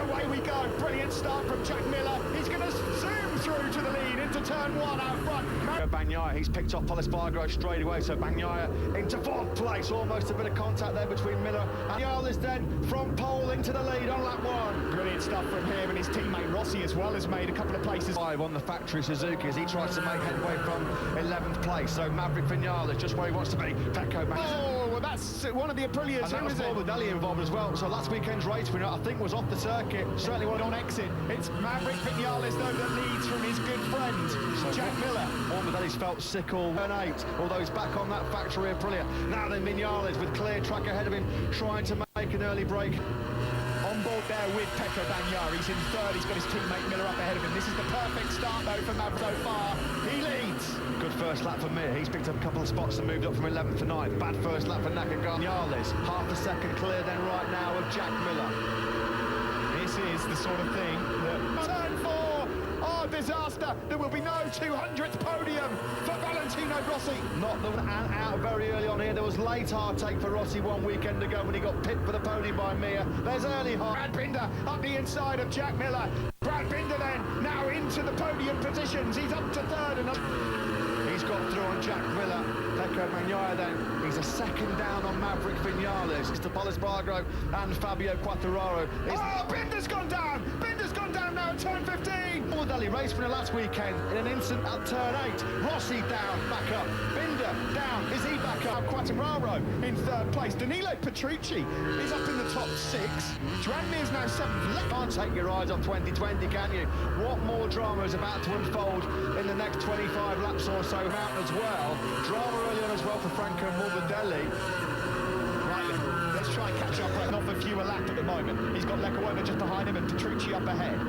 away we go. Brilliant start from Jack Miller. He's going to zoom through to the lead into turn one out front. Bagnaia, he's picked off Polispargo straight away, so Bagnaia into fourth place. Almost a bit of contact there between Miller and Viñales then from pole into the lead on lap one. Brilliant stuff from him, and his teammate Rossi as well has made a couple of places. Five on the factory Suzuki as he tries to make headway from 11th place. So Maverick Viñales just where he wants to be. Pecco Bagnaia. Oh, well, that's one of the Aprilias. And that was Morbidelli involved as well. So last weekend's race winner, I think, was off the circuit. Certainly one on exit. It's Maverick Viñales, though, that leads from his good friend, so Jack Miller. Morbidelli's felt sick all turn 8, although he's back on that factory Aprilia. Now then Viñales with clear track ahead of him, trying to make an early break. On board there with Pecco Bagnaia. He's in third. He's got his teammate Miller up ahead of him. This is the perfect start, though, for Maverick so far. He leads. Good first lap for Mir. He's picked up a couple of spots and moved up from 11th to 9th. Bad first lap for Nakagami. Viñales, half a second clear then right now of Jack Miller. This is the sort of thing that... Turn 4! Oh, disaster! There will be no 200th podium for Valentino Rossi. Not the one out very early on here. There was late hard take for Rossi one weekend ago when he got pipped for the podium by Mir. There's early hard. Brad Binder up the inside of Jack Miller. Brad Binder then now into the podium positions. He's up to third and up. He's got through on Jack Miller. Pecco Bagnaia then. He's a second down on Maverick Viñales. It's to Polispargo and Fabio Quartararo. Oh, Binder's gone down! Binder's gone down now at turn 15! Morbidelli race winner last weekend in an instant at turn 8. Rossi down, back up. Binder down. Is he back up? Quartararo in third place. Danilo Petrucci is up in the top 6. Joan Mir's now 7th. Can't take your eyes off 2020, can you? What more drama is about to unfold in the next 25 laps or so out as well? Drama early on as well for Franco Morbidelli. Right then, let's try and catch up. Not for fewer lap at the moment. He's got Leccaona just behind him and Petrucci up ahead.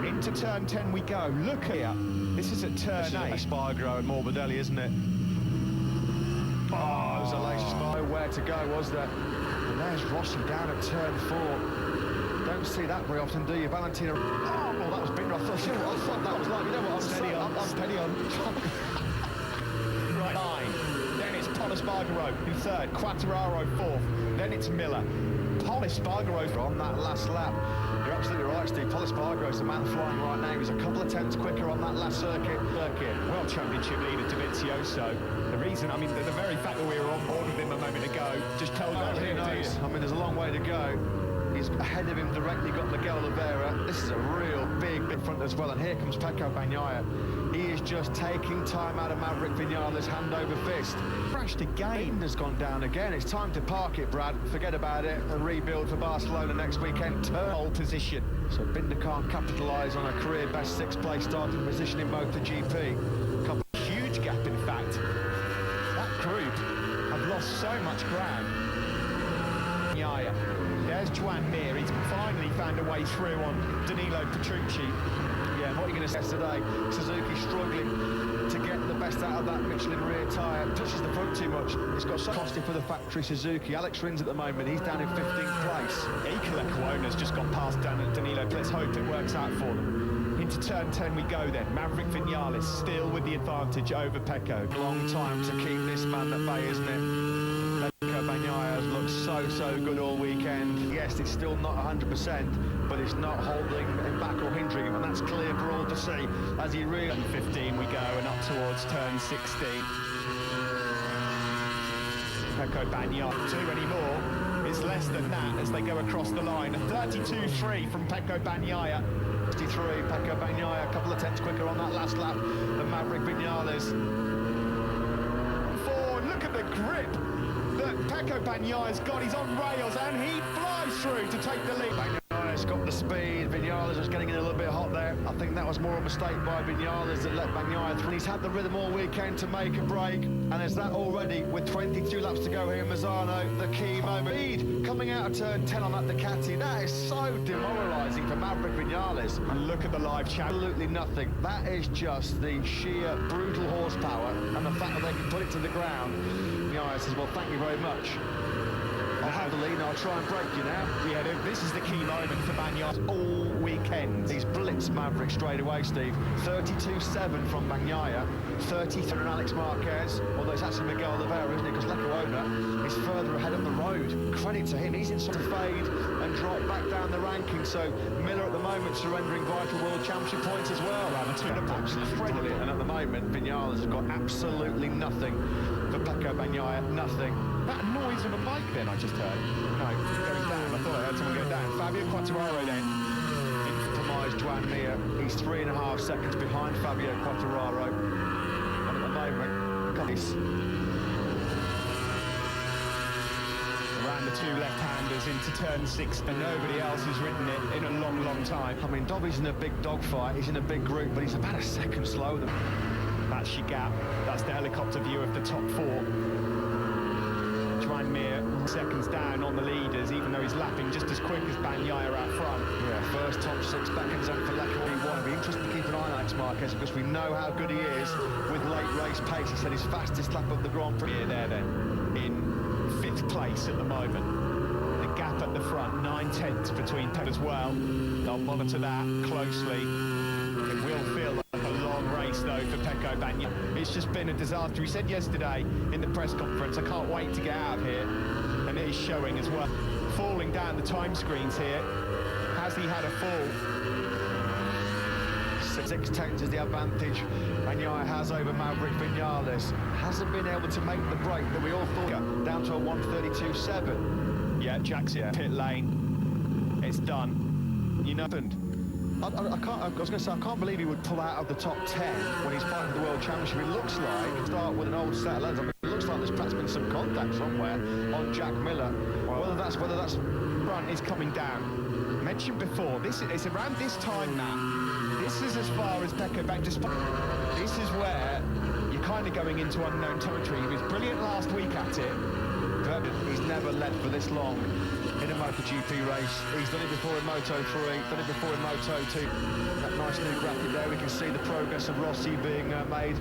Into turn 10 we go. Look here. This is at turn 8. Spargo and Morbidelli, isn't it? Oh, it was a lace Spargo. Where to go, was there? And there's Rossi down at turn 4. Don't see that very often, do you? Valentino. Oh, well, that was Binder. I thought that was like, you know what? I'm steady on. Right. 9. Then it's Polispargo in third. Quartararo 4th. Then it's Miller. Polispargo on that last lap. You're absolutely right, Steve. Polispargo is the man flying right now. He was a couple of tenths quicker on that last circuit. World Championship leader Dovizioso. The reason, I mean, the very fact that we were on board with him a moment ago just tells us who knows. I mean, there's a long way to go. He's ahead of him directly, got Miguel Oliveira. This is a real big front as well. And here comes Pecco Bagnaia. He is just taking time out of Maverick Viñales hand over fist. Crashed again. Binder's gone down again. It's time to park it, Brad. Forget about it and rebuild for Barcelona next weekend. Pole position. So Binder can't capitalise on a career best 6th place starting position in both the GP. Huge gap, in fact. That group have lost so much ground. There's Joan Mir. He's finally found a way through on Danilo Petrucci. Yeah, what are you going to say today? Suzuki struggling to get the best out of that Michelin rear tyre. Touches the front too much. It's got so costly for the factory Suzuki. Alex Rins at the moment, he's down in 15th place. Leccaona's just got past Danilo. Let's hope it works out for them. Into turn 10 we go then. Maverick Viñales still with the advantage over Pecco. Long time to keep this man at bay, isn't it? Pecco Bagnaia has looked so good all weekend. Yes, it's still not 100%, but it's not holding him back or hindering him, and that's clear for all to see as he really... 15 we go and up towards turn 16. Pecco Bagnaia, 2 anymore. It's less than that as they go across the line. 32.3 from Pecco Bagnaia. 63, Pecco Bagnaia, a couple of tenths quicker on that last lap than Maverick Viñales. 4, look at the grip that Pecco Bagnaia's got. He's on rails and he flies through to take the lead. Bagnaia's got the speed. Viñales was getting in a little bit hot there. I think that was more a mistake by Viñales that let Bagnaia through. He's had the rhythm all weekend to make a break, and there's that already with 22 laps to go here in Misano. The key moment. Speed coming out of turn 10 on that Ducati. That is so demoralising for Maverick Viñales. And look at the live chat. Absolutely nothing. That is just the sheer brutal horsepower and the fact that they can put it to the ground. Viñales says, well, thank you very much. I'll have the lead and I'll try and break you now. Yeah, this is the key moment for Bagnaia all weekend. He's blitzed Maverick straight away, Steve. 32.7 from Bagnaia, 33 from Alex Marquez, although it's actually Miguel Oliveira, isn't it? Because Leccaona is further ahead of the road. Credit to him, he's in sort of fade and drop back down the ranking. So Miller at the moment surrendering vital World Championship points as well. Absolutely brilliant. And at the moment, Vinales has got absolutely nothing for Pecco Bagnaia, nothing. That noise of a bike then I just heard. No, going down. I thought I heard someone go down. Fabio Quartararo then. Compromised Joan Mir. He's 3.5 seconds behind Fabio Quartararo. And at the moment, got this. Around the two left-handers into turn 6, and nobody else has ridden it in a long, long time. I mean, Dobby's in a big dogfight. He's in a big group, but he's about a second slower than. That's your gap. That's the helicopter view of the top 4. Joan Mir seconds down on the leaders, even though he's lapping just as quick as Bagnaia out front. Yeah, first top 6 back in zone for Leclerc. It'll be interesting to keep an eye on Alex Marquez because we know how good he is with late race pace. He said his fastest lap of the Grand Prix. Here, there then, in 5th place at the moment. The gap at the front, 9/10 between Pep as well. They'll monitor that closely. It will feel like a long race though for Pecco Bagnaia. It's just been a disaster. He said yesterday in the press conference, I can't wait to get out of here. And it is showing as well. Falling down the time screens here. Has he had a fall? 6/10 is the advantage Bagnaia has over Maverick Vinales. Hasn't been able to make the break that we all thought. Down to a 1:32.7. Yeah, Jack's in pit lane. It's done. You know. I was going to say, I can't believe he would pull out of the top 10 when he's fighting the World Championship. It looks like, start with an old set of legs. I mean, it looks like there's perhaps been some contact somewhere on Jack Miller. Well, whether that's front is coming down. Mentioned before, it's around this time now. This is as far as Pecco Bagnaia. This is where you're kind of going into unknown territory. He was brilliant last week at it, but he's never led for this long in a MotoGP race. He's done it before in Moto3, done it before in Moto2. That nice new graphic there, we can see the progress of Rossi being made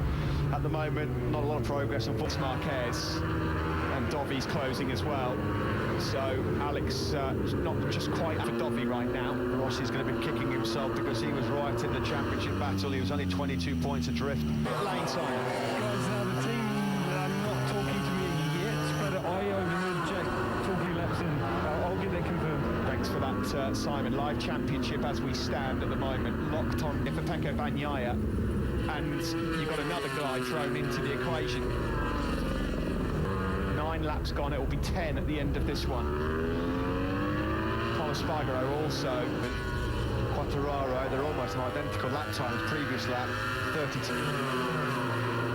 at the moment. Not a lot of progress on Marquez, and Dovi's closing as well. So Alex not just quite for Dovi right now. Rossi's going to be kicking himself because he was right in the championship battle. He was only 22 points adrift. Lane time. Guys, the team not talking to me yet, but I overheard Jack talking laps in. I'll get that confirmed. Thanks for that, Simon. Live championship as we stand at the moment, locked on for Pecco Bagnaia, and you've got another guy thrown into the equation. 9 laps gone, it will be 10 at the end of this one. Paul Espargaro also. Quartararo, they're almost an identical lap time as previous lap, 32.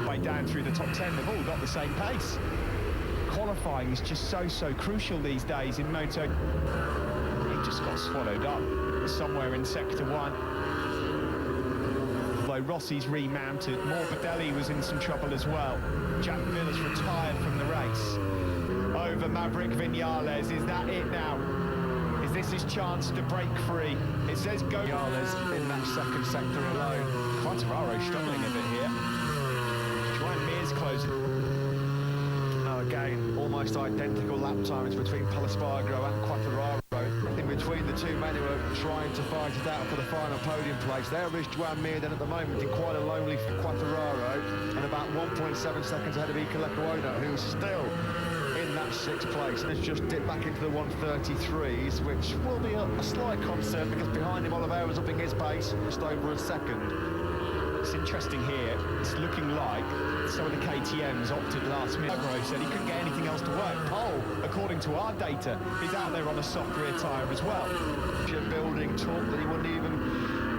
Way down through the top 10, they've all got the same pace. Qualifying is just so crucial these days in Moto. He just got swallowed up somewhere in sector 1. Although Rossi's remounted, Morbidelli was in some trouble as well. Jack Miller's retired from the race. Over Maverick Vinales, is that it now? Is this his chance to break free? It says go. Vinales in that second sector alone. Quartararo struggling a bit here. Joan Mir's closing. Now again, almost identical lap times between Paul Espargaro and Quartararo. In between the two men who are trying to fight it out for the final podium place. There is Joan Mir then at the moment in quite a lonely Quartararo and about 1.7 seconds ahead of Iker Lecuona, who's still in that 6th place and has just dipped back into the 1:33s, which will be a slight concern because behind him Oliveira's upping his pace just over a second. It's interesting here, it's looking like some of the KTMs opted last minute. Agro said he couldn't get anything else to work. Pole, according to our data, is out there on a soft rear tyre as well. Building talk that he wouldn't even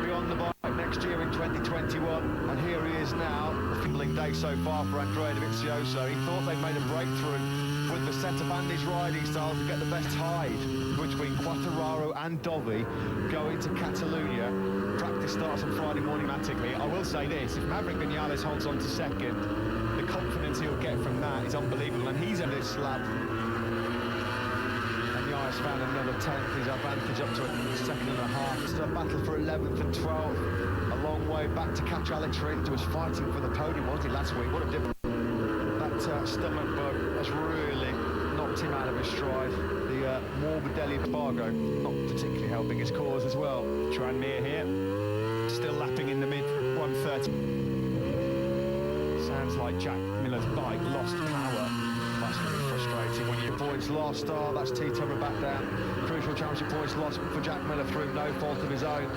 be on the bike next year in 2021, and here he is now. A fiddling day so far for Andrea Dovizioso. He thought they'd made a breakthrough with the set of Andy's riding styles to get the best hide between Quartararo and Dovi going to Catalonia. Practice starts on Friday morning. I will say this, if Maverick Vinales holds on to second, the confidence he'll get from that is unbelievable, and he's in this lap. Bagnaia found another 10th, his advantage up to a second and a half. It's a battle for 11th and 12th, a long way back to catch Alex Rins, who was fighting for the podium, wasn't he, last week? What a difference. That stomach bug has really knocked him out of his stride. The Morbidelli Espargaro not particularly helping his cause as well. Joan Mir here, still lapping in the mid 1:30. Sounds like Jack Miller's bike lost power. That's really frustrating. frustrating when your points lost. Oh, that's T-Tubber back down. Crucial championship points lost for Jack Miller through no fault of his own.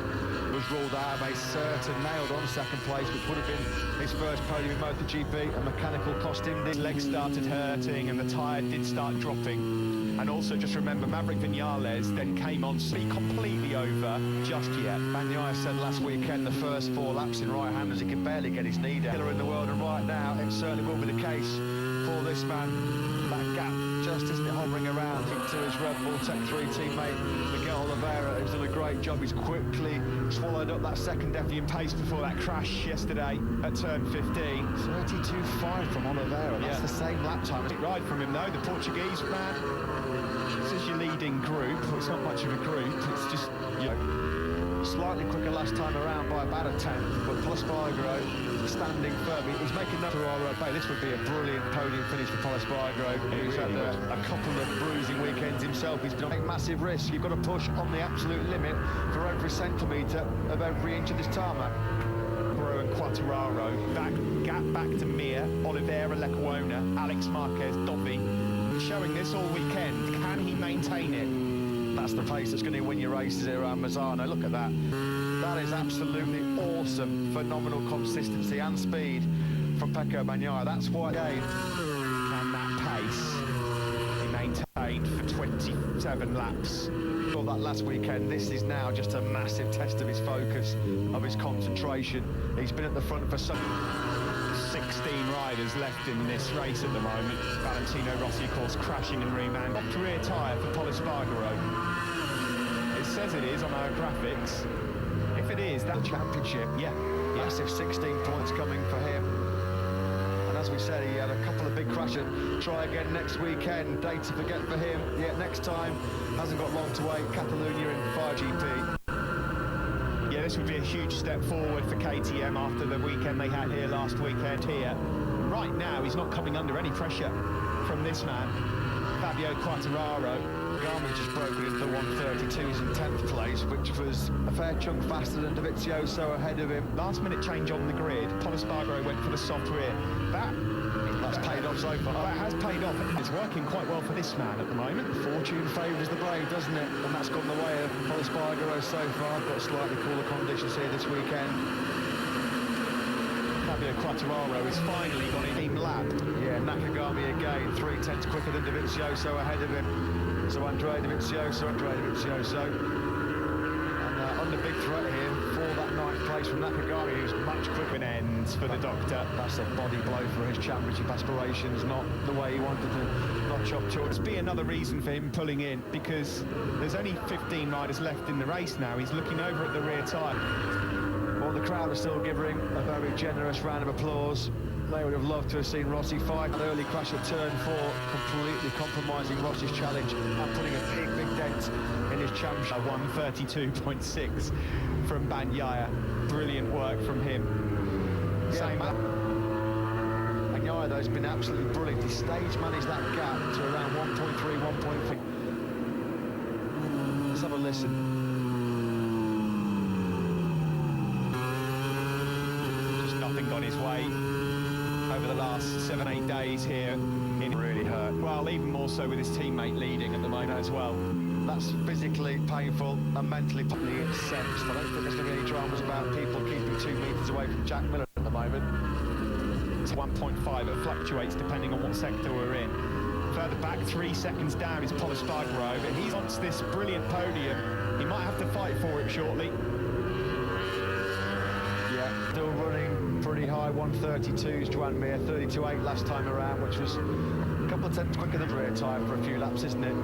Was ruled out of a certain nailed on second place, which would have been his first podium in MotoGP. A mechanical cost him. His legs started hurting and the tyre did start dropping. And also just remember, Maverick Vinales then came on speed completely over just yet. Bagnaia said last weekend the first 4 laps in right-handers, he can barely get his knee down. Killer in the world, and right now it certainly will be the case for this man. That gap just isn't it hovering around to his Red Bull Tech 3 teammate Miguel Oliveira, who's done a great job. He's quickly swallowed up that second In pace before that crash yesterday at turn 15. 32.5 from Oliveira. That's the same lap time. Great ride from him though, the Portuguese man. This is your leading group. Well, it's not much of a group. It's just slightly quicker last time around by about a tenth, but Espargaro standing firm. He's making that Ferraro Bay. This would be a brilliant podium finish for Espargaro. He's had a couple of bruising weekends himself. He's been taking massive risks. You've got to push on the absolute limit for every centimetre of every inch of this tarmac. and Quartararo. That gap back to Mir, Oliveira, Lecuona, Alex Marquez, Dobby. Showing this all weekend. Can he maintain it? That's the pace that's going to win your races here around Mazzano. Look at that. That is absolutely awesome. Phenomenal consistency and speed from Pecco Bagnaia. That's why, again, can that pace be maintained for 27 laps? Thought that last weekend. This is now just a massive test of his focus, of his concentration. He's been at the front for some 16 riders left in this race at the moment. Valentino Rossi, of course, crashing and reman. Off rear tyre for Espargaro. It says it is on our graphics. If it is, that championship, massive 16 points coming for him. And as we said, he had a couple of big crashes. Try again next weekend. Day to forget for him. Next time hasn't got long to wait. Catalunya in 5GP. Yeah, this would be a huge step forward for KTM after the weekend they had here last weekend here. Right now, he's not coming under any pressure from this man, Fabio Quartararo. Garmin just broken into the 132s in 10th place, which was a fair chunk faster than Dovizioso ahead of him. Last minute change on the grid. Espargaro went for the soft rear. That's paid off so far. That has paid off. It's working quite well for this man at the moment. Fortune favours the brave, doesn't it? And that's gone the way of Espargaro so far. Got slightly cooler conditions here this weekend. Fabio Quartararo has finally got a team lap. Yeah, Nakagami again, 3/10 quicker than Dovizioso ahead of him. So Andrea Dovizioso. And under big threat here for that 9th place from Nakagami, who's much quicker. Ends for the doctor. That's a body blow for his championship aspirations, not the way he wanted to notch up to. It's be another reason for him pulling in, because there's only 15 riders left in the race now. He's looking over at the rear tyre. Well, the crowd are still giving him a very generous round of applause. They would have loved to have seen Rossi fight. An early crash at turn 4, completely compromising Rossi's challenge and putting a big dent in his championship. 132.6 from Bagnaia. Brilliant work from him. Same lap. Bagnaia, though, has been absolutely brilliant. He stage managed that gap to around 1.3, 1.4. Let's have a listen. Just nothing got his way over the last 7-8 days here. It really hurt. Well, even more so with his teammate leading at the moment as well. That's physically painful and mentally probably incensed. I don't think there's going to be any dramas about people keeping 2 metres away from Jack Miller at the moment. It's 1.5, it fluctuates depending on what sector we're in. Further back, 3 seconds down is Espargaro, but he wants this brilliant podium. He might have to fight for it shortly. Yeah, still running pretty high, 132s, Joan Mir, 32.8 last time around, which was a couple of tenths quicker than rear tyre for a few laps, isn't it?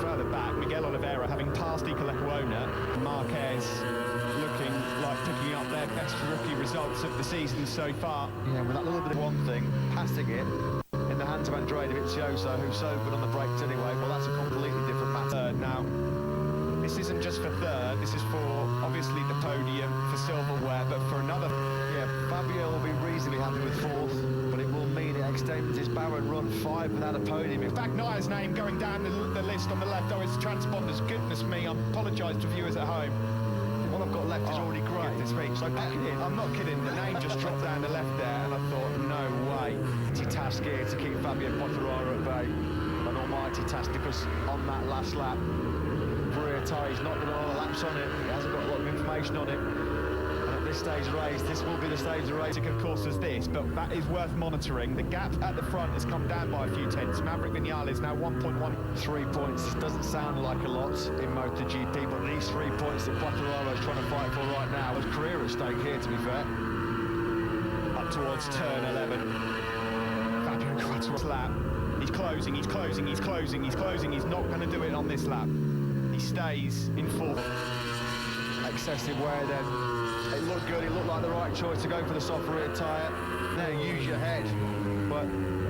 Further back, Miguel Oliveira having passed Iker Lecuona, Marquez looking like picking up their best rookie results of the season so far. Yeah, with that little bit of one thing, passing it in the hands of Andrea Dovizioso, who's so good on the brakes anyway. Well, that's a completely different matter. Now, this isn't just for third, this is for obviously the podium for silverware, but for another. Yeah, Fabio will be reasonably happy with 4th, but it will mean it extends his barren run 5 without a podium. Bagnaia's name going down the list on the left. Oh, it's transponders. Goodness me, I apologise to viewers at home. What I've got left is already great. So I'm not kidding, the name just dropped down the left there, and I thought, no way. It's a task here to keep Fabio Quartararo at bay. An almighty task, because on that last lap, rear tyre, he's not got a lot of laps on it. He hasn't got a lot of information on it. This stage race, this will be the stage of race. Of course, as this, but that is worth monitoring. The gap at the front has come down by a few tenths. Maverick Vinales now 1.1. 3 points. This doesn't sound like a lot in MotoGP, but these 3 points that Quartararo is trying to fight for right now, his career at stake here, to be fair. Up towards turn 11. Fabio Quartararo's lap. He's closing, he's closing, he's closing, he's closing. He's not going to do it on this lap. He stays in fourth. Excessive wear then. It looked good, it looked like the right choice to go for the soft rear tyre. Now use your head, but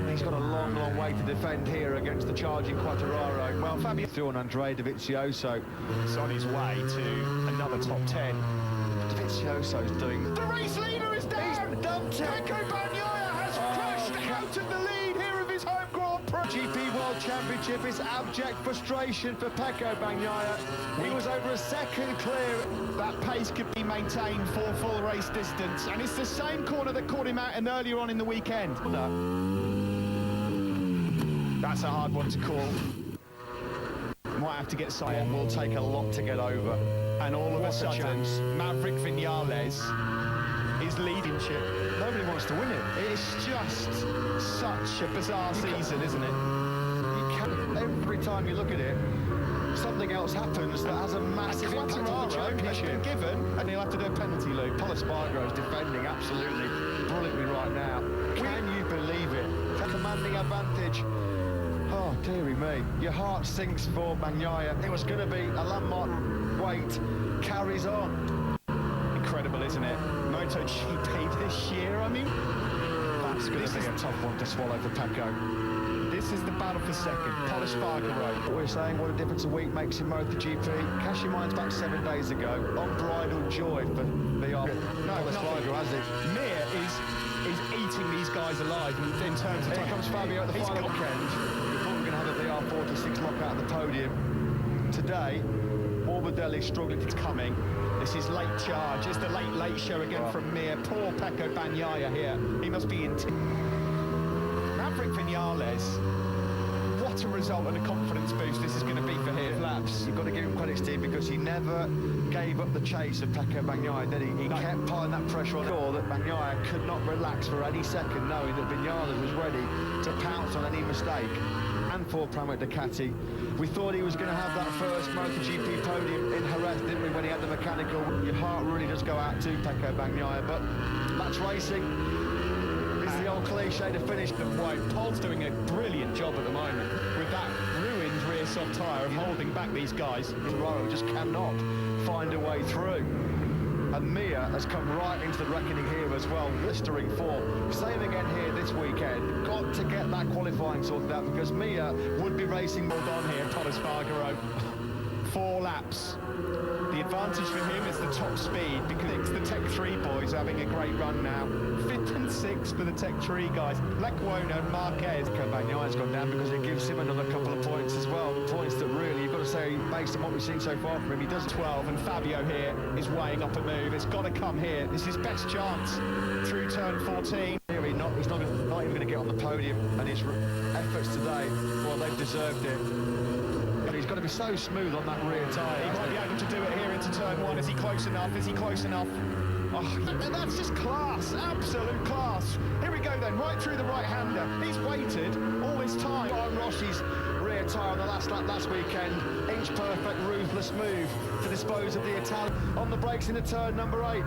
he's got a long, long way to defend here against the charging Quartararo. Well, Fabio threw on Andrea Dovizioso. It's on his way to another top 10. Dovizioso's doing... The race leader is down! He's dumped it! Pecco Bagnaia has crashed out of the lead here of his home Grand Prix. GP World Championship is abject frustration for Pecco Bagnaia. He was over a second clear. That pace could be maintained for full race distance, and it's the same corner that caught him out earlier on in the weekend. That's a hard one to call. Might have to get side. Will take a lot to get over. And all of a sudden, Maverick Vinales is leading ship. Nobody wants to win it. It's just such a bizarre season, isn't it? You can, every time you look at it, something else happens that has a massive impact on the championship. Been given, and he'll have to do a penalty loop. Pol Espargaro is defending absolutely brilliantly right now. Can you believe it? A commanding advantage. Oh, dearie me. Your heart sinks for Bagnaia. It was going to be a landmark wait. Carries on. Incredible, isn't it? MotoGP this year, I mean... That's going to be a tough one to swallow for Pecco. This is the battle for second. Pol Espargaro. We're saying what a difference a week makes in MotoGP. Cast your minds back 7 days ago. Unbridled joy for VR. Pol Espargaro, has it? Mir is eating these guys alive in terms of... Here comes Fabio at the final weekend. We thought we were going to have a VR46 lockout at the podium. Today, Morbidelli struggling. It's coming. This is late charge. It's the late show again from Mir. Poor Pecco Bagnaia here. He must be in... Maverick Vinales, what a result and a confidence boost this is going to be for him. Laps. You've got to give him credit, Steve, because he never gave up the chase of Pecco Bagnaia, did he? He kept piling that pressure on. Sure that Bagnaia could not relax for any second, knowing that Vinales was ready to pounce on any mistake. And for Pramac Ducati, we thought he was going to have that first MotoGP podium in Jerez, didn't we, when he had the mechanical? Your heart really does go out to Pecco Bagnaia, but that's racing. It's the old cliche to finish the white. Pol's doing a brilliant job at the moment with that ruined rear soft tyre of holding back these guys. Quartararo just cannot find a way through. And Mir has come right into the reckoning here as well, blistering form. Same again here this weekend. Got to get that qualifying sorted out, because Mir would be racing more on here. Pol Espargaro, 4 laps. The advantage for him is the top speed, because it's the Tech 3 boys having a great run now. 5th and 6th for the Tech 3 guys. Lecuona and Marquez. Bagnaia's gone down because it gives him another couple of points as well. Points that really, you've got to say, based on what we've seen so far from him, he does 12, and Fabio here is weighing up a move. It's got to come here. It's his best chance through turn 14. Here he's not even going to get on the podium, and his efforts today, well, they've deserved it. He's got to be so smooth on that rear tyre. He might be able to do it here into turn 1. Is he close enough? Is he close enough? Oh, that's just class, absolute class. Here we go then, right through the right-hander. He's waited all this time. On Rossi's rear tyre on the last lap last weekend. Inch perfect, ruthless move to dispose of the Italian. On the brakes into turn number 8.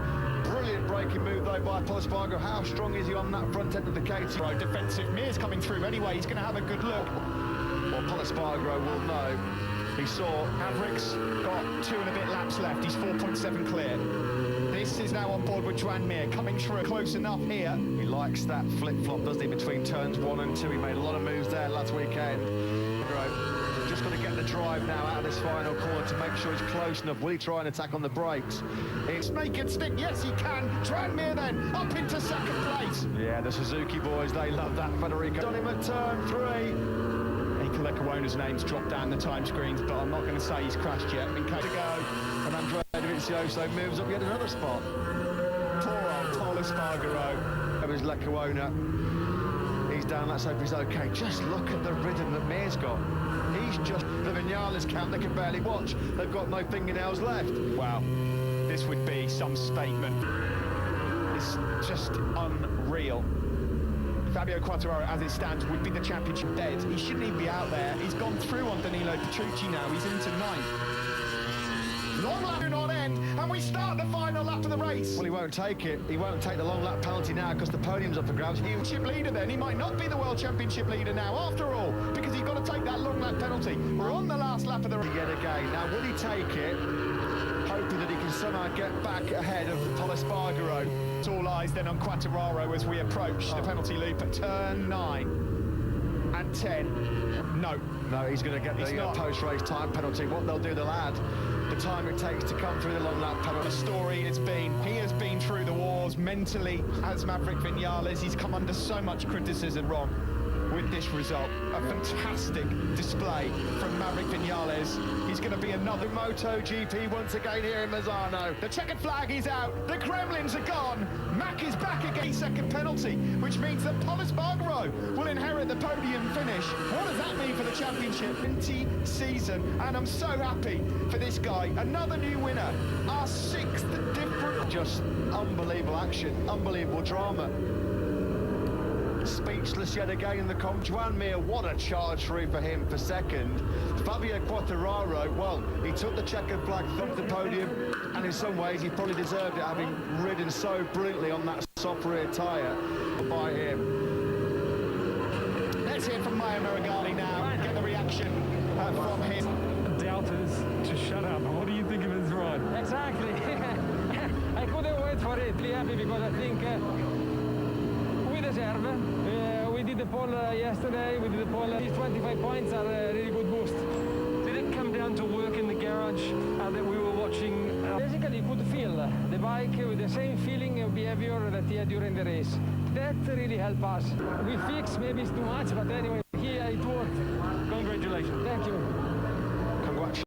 Brilliant braking move though by Pol Espargaro. How strong is he on that front end of the Katie? Right, defensive. Mir's coming through anyway. He's going to have a good look. Well, Pol Espargaro will know. He saw Maverick's got 2 and a bit laps left. He's 4.7 clear. This is now on board with Joan Mir, coming through close enough here. He likes that flip-flop, doesn't he, between turns 1 and 2. He made a lot of moves there last weekend. Just got to get the drive now out of this final corner to make sure he's close enough. Will he try and attack on the brakes? It's make it stick. Yes, he can. Joan Mir then up into second place. Yeah, the Suzuki boys, they love that. Federico done him at turn 3. Lecuona's name's dropped down the time screens, but I'm not going to say he's crashed yet. In case to go, and Andrea Dovizioso moves up yet another spot. Poor old Pol Espargaro. That was Lecuona. He's down, let's hope he's okay. Just look at the rhythm that Mir's got. He's just, the Vinales camp, they can barely watch. They've got no fingernails left. Wow, this would be some statement. It's just unreal. Fabio Quartararo, as it stands, would be the championship dead. He shouldn't even be out there. He's gone through on Danilo Petrucci now. He's into ninth. Long lap on end, and we start the final lap of the race. Well, he won't take it. He won't take the long lap penalty now because the podium's up for grabs. He was chip leader then. He might not be the world championship leader now, after all, because he's got to take that long lap penalty. We're on the last lap of the race. Yet again. Now, will he take it? Hoping that he can somehow get back ahead of Pol Espargaro. It's all eyes then on Quartararo as we approach the penalty loop at turn 9 and 10. No, he's going to get the post-race time penalty. What they'll do, they'll add the time it takes to come through the long lap penalty. The story has been, he has been through the wars mentally as Maverick Vinales. He's come under so much criticism wrong with this result. A fantastic display from Maverick Vinales. He's going to be another MotoGP once again here in Misano. The checkered flag is out. The Kremlins are gone. Mack is back again. Second penalty, which means that Pol Espargaro will inherit the podium finish. What does that mean for the championship 20 season? And I'm so happy for this guy. Another new winner. Our 6th different. Just unbelievable action. Unbelievable drama. Speechless yet again in the comp. Joan Mir, what a charge through for him for second. Fabio Quartararo, well, he took the checkered flag from the podium, and in some ways he probably deserved it, having ridden so brilliantly on that soft rear tyre by him. Let's hear from Maya Maragali now, get the reaction from him. Doubters to shut up. What do you think of his ride? Exactly. I couldn't wait for it. Really happy because I think we deserve. We did the pole yesterday. We did the pole. These 25 points are a really good boost. Did it come down to work in the garage that we were watching? Basically, you could feel the bike with the same feeling of behavior that he had during the race. That really helped us. We fixed, maybe it's too much, but anyway, here it worked. Congratulations. Thank you.